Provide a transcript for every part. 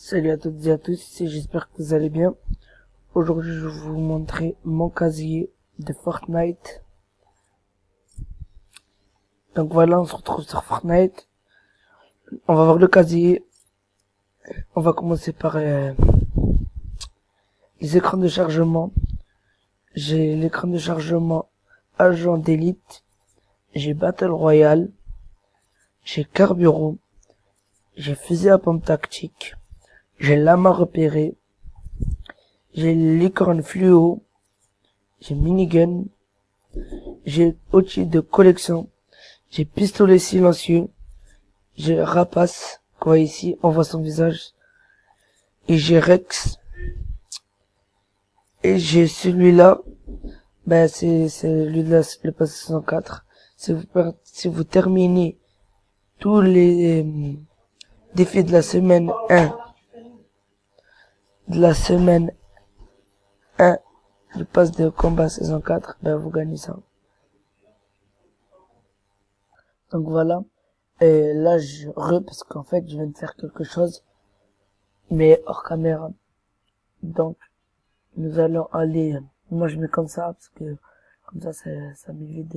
Salut à toutes et à tous, j'espère que vous allez bien. Aujourd'hui, je vais vous montrer mon casier de Fortnite. Donc voilà, on se retrouve sur Fortnite. On va voir le casier. On va commencer par les écrans de chargement. J'ai l'écran de chargement Agent d'élite. J'ai Battle Royale. J'ai Carburant. J'ai fusil à pompe tactique. J'ai lama repéré. J'ai licorne fluo. J'ai minigun. J'ai outil de collection. J'ai pistolet silencieux. J'ai rapace. Quoi ici, on voit son visage. Et j'ai Rex. Et j'ai celui-là. Ben, c'est celui-là, le pass 104. Si vous terminez tous les défis de la semaine 1, du pass de combat saison 4, ben, vous gagnez ça. Donc voilà. Et là, parce qu'en fait, je viens de faire quelque chose, mais hors caméra. Donc, nous allons aller, moi je mets comme ça, parce que, comme ça m'évite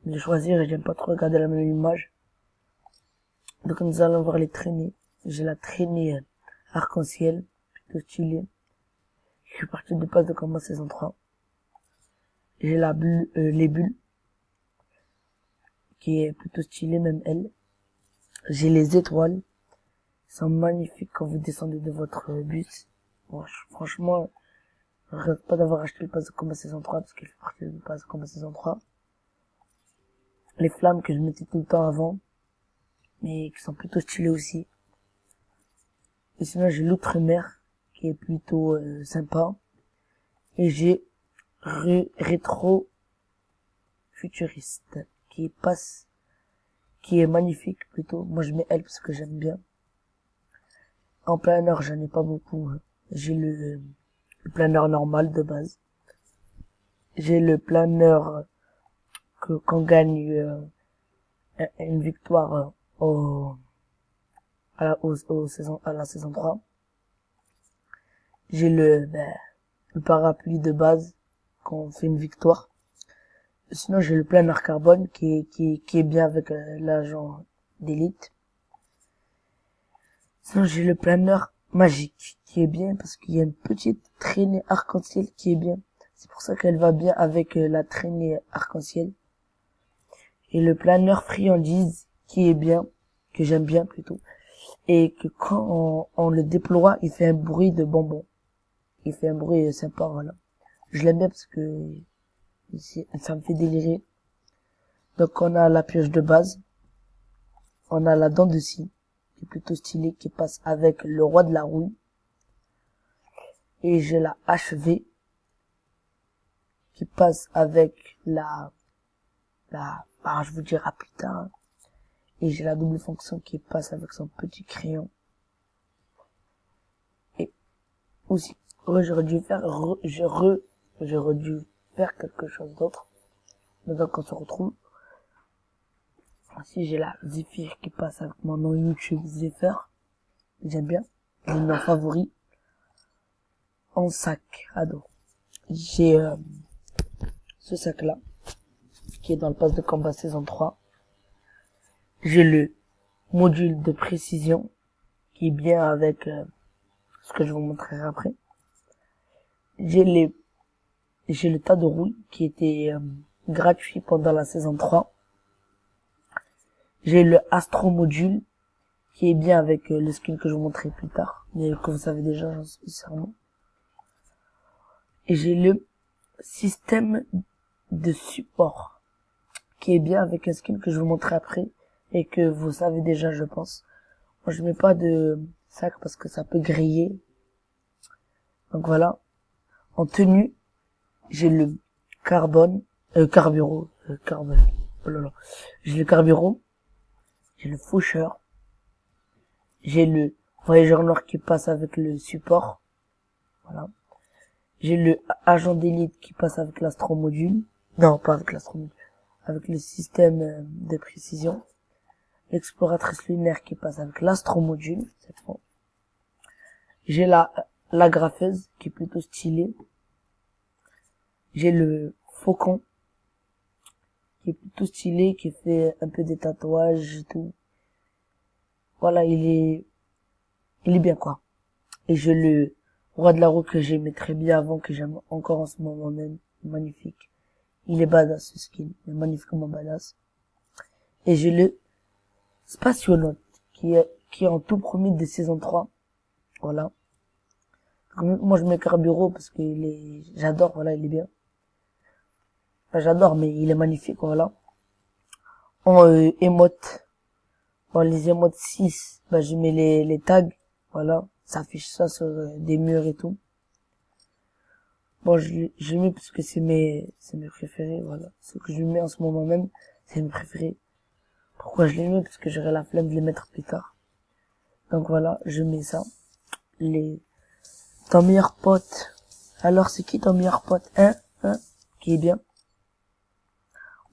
de choisir et j'aime pas trop regarder la même image. Donc, nous allons voir les traînées. J'ai la traînée arc-en-ciel, plutôt stylée. Je suis parti de passe de combat saison 3. J'ai les bulles, qui est plutôt stylée, même elle. J'ai les étoiles. Ils sont magnifiques quand vous descendez de votre bus. Bon, franchement, je regrette pas d'avoir acheté le pass de combat saison 3 parce qu'il fait partie du pass de combat saison 3. Les flammes que je mettais tout le temps avant, mais qui sont plutôt stylées aussi. Et sinon, j'ai l'outre-mer, qui est plutôt sympa. Et j'ai rétro futuriste, qui est magnifique plutôt. Moi, je mets elle parce que j'aime bien. En planeur, j'en ai pas beaucoup. J'ai le planeur normal de base. J'ai le planeur qu'on gagne une victoire à la saison 3. J'ai le parapluie de base quand on fait une victoire. Sinon, j'ai le planeur carbone qui est bien avec l'agent d'élite. Sinon, j'ai le planeur magique qui est bien parce qu'il y a une petite traînée arc-en-ciel qui est bien. C'est pour ça qu'elle va bien avec la traînée arc-en-ciel. Et le planeur friandise qui est bien, que j'aime bien plutôt. Et que quand on le déploie, il fait un bruit de bonbon. Il fait un bruit sympa, voilà. Je l'aime bien parce que ça me fait délirer. Donc on a la pioche de base. On a la dent de scie, qui est plutôt stylée, qui passe avec le roi de la rouille. Et j'ai la HV, qui passe avec je vous dirai plus tard. Et j'ai la double fonction qui passe avec son petit crayon. Et aussi, j'aurais dû faire quelque chose d'autre. Maintenant qu'on se retrouve. Ensuite, j'ai la Zephyr qui passe avec mon nom YouTube Zephyr. J'aime bien. J'ai mis en favori. En sac à dos. J'ai ce sac-là, qui est dans le pass de combat saison 3. J'ai le module de précision, qui est bien avec ce que je vous montrerai après. J'ai le tas de rouille, qui était gratuit pendant la saison 3. J'ai le Astro module, qui est bien avec le skin que je vous montrerai plus tard, mais que vous savez déjà, j'en suis sûrement. Et j'ai le système de support, qui est bien avec un skin que je vous montrerai après, et que vous savez déjà, je pense. Moi, je mets pas de sac parce que ça peut griller. Donc voilà. En tenue, j'ai le carburant. Oh là là. J'ai le carburant. J'ai le faucheur. J'ai le voyageur noir qui passe avec le support. Voilà. J'ai le agent d'élite qui passe avec l'astromodule. Non, pas avec l'astromodule. Avec le système de précision. L'exploratrice lunaire qui passe avec l'astromodule, cette fois. J'ai la graffeuse qui est plutôt stylée. J'ai le faucon qui est plutôt stylé, qui fait un peu des tatouages et tout. Voilà, il est bien quoi. Et j'ai le roi de la roue que j'aimais très bien avant, que j'aime encore en ce moment même. Magnifique. Il est badass ce skin. Il est magnifiquement badass. Et j'ai le Spationaute qui est en tout premier de saison 3. Voilà. Donc, moi je mets Carburo parce j'adore, voilà, il est bien. Enfin, j'adore, mais il est magnifique, voilà. En émote. Bon, les émotes 6, bah, je mets les tags. Voilà. Ça affiche ça sur des murs et tout. Bon, je mets parce que c'est mes préférés, voilà. Ce que je mets en ce moment même, c'est mes préférés. Pourquoi je les mets? Parce que j'aurai la flemme de les mettre plus tard. Donc voilà, je mets ça. Ton meilleur pote. Alors, c'est qui ton meilleur pote? Qui est bien.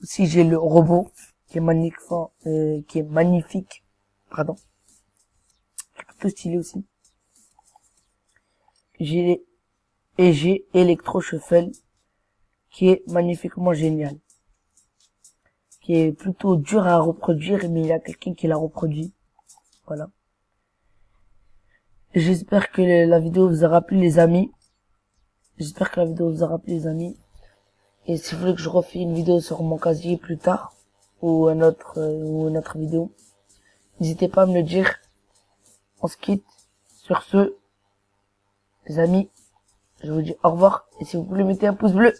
Aussi, j'ai le robot, qui est magnifique, pardon. Qui est plutôt stylé aussi. J'ai Electro Shuffle, qui est magnifiquement génial. Qui est plutôt dur à reproduire, mais il y a quelqu'un qui l'a reproduit. Voilà. J'espère que la vidéo vous aura plu, les amis. J'espère que la vidéo vous aura plu, les amis. Et si vous voulez que je refais une vidéo sur mon casier plus tard, ou une autre vidéo, n'hésitez pas à me le dire. On se quitte. Sur ce, les amis, je vous dis au revoir. Et si vous voulez, mettez un pouce bleu.